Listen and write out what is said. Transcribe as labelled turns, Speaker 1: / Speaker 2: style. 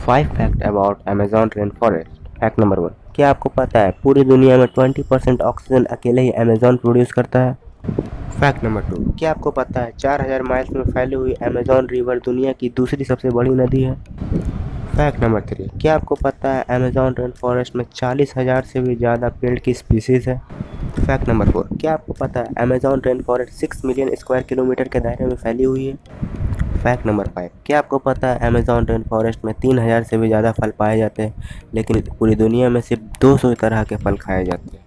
Speaker 1: 5 fact about Amazon rain forest. Fact number 1, क्या आपको पता है पूरी दुनिया में 20% ऑक्सीजन अकेले ही अमेजॉन प्रोड्यूस करता है। फैक्ट नंबर 2, क्या आपको पता है 4000 माइल्स में फैली हुई अमेजॉन रिवर दुनिया की दूसरी सबसे बड़ी नदी है। फैक्ट नंबर 3, क्या आपको पता है अमेजॉन रेन फॉरेस्ट में 40,000 से भी ज़्यादा पेड़ की स्पीसीज है। फैक्ट नंबर 4, क्या आपको पता है Amazon rain forest 6 million square kilometre के दायरे में फैली हुई है। फैक्ट नंबर 5, क्या आपको पता है अमेजॉन रेन फॉरेस्ट में 3000 से भी ज़्यादा फल पाए जाते हैं, लेकिन पूरी दुनिया में सिर्फ 200 तरह के फल खाए जाते हैं।